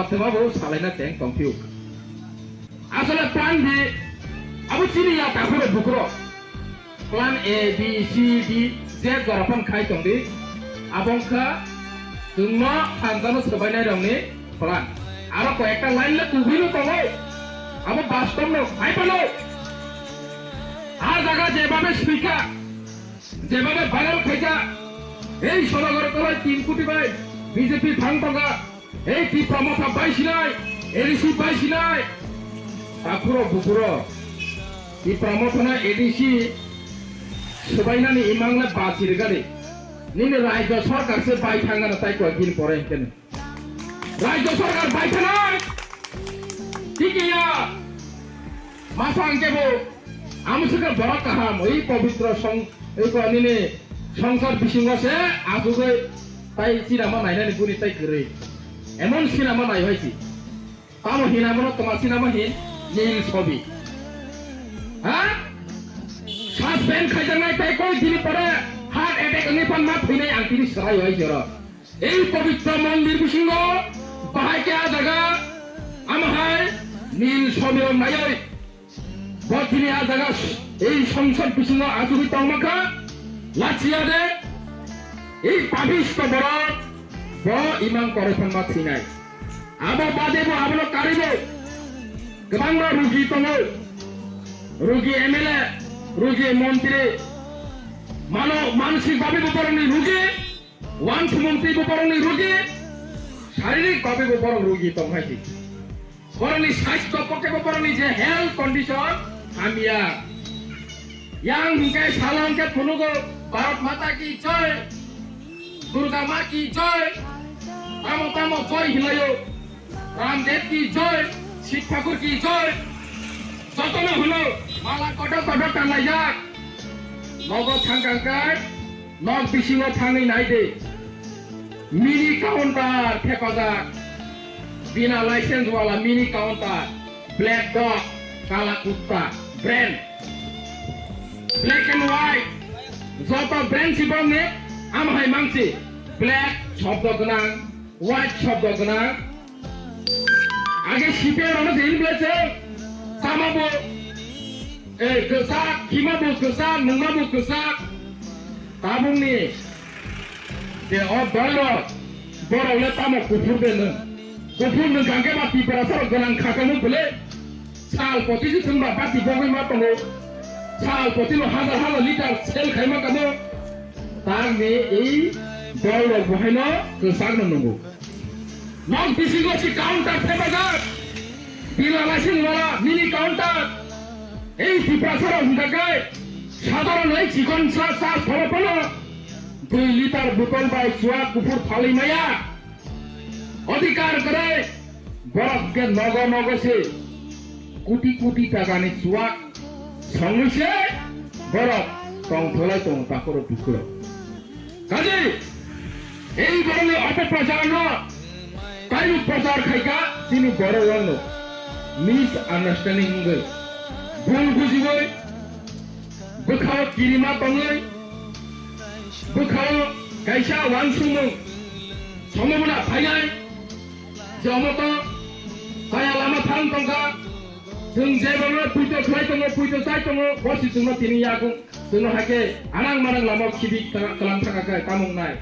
thema bo salai na teng tongpiu asale plan di abu chini ya takuro bukro plan A B C D Z garapan khai tongdi abongka tungma phanjano sobainai rongni plan aro koyekta line le tubino tongo abo বাস্তব no hai palo আর জায়গা যেভাবে speaker যেভাবে viral খাইতা এই সদাগর তলায় 3 কোটি ভাই BJP fund টাকা এই কি প্রমোটা পাইছি নাই এডিসি পাইছি নাই তাকুরো বুকুরো কি প্রমোটনা এডিসি সবাইনানি ইমাংলা বাজির গাড়ি নিনে রাজ্য সরকার সে পাই থাঙ্গানা তাই কয়েকদিন পরে কেন রাজ্য সরকার পাইছে নাই ঠিকইয়া মাসা আঙ্কেবো আমসুকে বড় কাহাম এই পবিত্র এই কনিনে সংসার বিসঙ্গসে আজুগে তাই সিনেমা নাইনানি বুনি তাই করে এমন সিনেমা নাই হইছি তামো হিনামন তোমার সিনেমা হিন নীল ছবি হ্যাঁ সাসপেন্ড খাইজানাই তাই কই দিন পরে হার্ট অ্যাটাক নিপান মা ফিনাই আংতিনি সরাই হইছে র এই পবিত্র মন্দির বিসঙ্গ বাহাইকে জায়গা আমহাই নীল ছবি নাইই বর্তমানে আ জায়গা এই সংসদ বিসঙ্গ আজুবি তমাকা লাচিয়া দে এই পাবিষ্ট বড় ইমাম করে ফোনমা থিনাই আবো বাদেবো আবলো কারিবো গোবাং রুগী দङ রুগী এমএলএ রুগী মন্ত্রী মানসিক ভাবে বরংনি রুগী ওয়ান্স মন্ত্রী বরংনি রুগী শারীরিক ভাবে বরং রুগী দংহাইছি বরংনি স্বাস্থ্য পক্ষে বরংনি যে হেলথ কন্ডিশন আমিয়া yang hingga salam ke punugo Bharat Mata ki joy Durga Ma ki joy tamo joy hilayo Ramdev ki joy Sik Thakur ki joy jotono holo mala kodo tanai jak nogo thangkangkai nog bisingo thangai naide mini counter thekojak bina license wala mini counter black dog kala kutta brand black and white যত brand সিবনে আমহাই মাংসি black শব্দ গনাং white শব্দ গনাং আগে শিপে রনে দিন বলেছে সামাবো এই গোসা কিমাবো গোসা নুমাবো গোসা তাবুংনি যে অ বড়লে তামো কুফুর দেন কুফুর নং গাঙ্গে বাতি পরাসর গনাং খাকামু বলে সাল পতিজি থুনবা বাতি বগৈ মা তঙ্গো সাল প্রতিলো হাজার লিটার সেল খাইমা কামো তার মে এই দল বহাইন গোসাগ নঙ্গো নক বিসিগসি কাউন্টার ফেবাজার বিলা লাইসেন্স ওয়ালা মিনি কাউন্টার এই ত্রিপুরা হুন্ডাকায় সাধারণ এই চিকন চা ফলফল 2 লিটার বোতল বাই চুয়া কুকুর ফালি মায়া অধিকার করে বরফকে নগসে কোটি টাকা নি চুয়া সংসে বরফ টং থলাই টং তাকর টুকর কাজে এই ধরনের অপপ্রচার ন তাই প্রচার খাইকা তিনি বড় রঙ মিস আন্ডারস্ট্যান্ডিং ভুল বুঝিবই বখাও কিরিমা টঙই বখাও গাইসা ওয়ান সুমং সম্ভাবনা ফাইনাই জমত কায়া লামা থাং টংকা जों जेबो पुइतो खाइ दङ पुइतो चाइ दङ बसि जोंनो तिनि यागुं जोंनो हाके आनां मानां लामाव खिबि खालाम थाखाय कामंनाय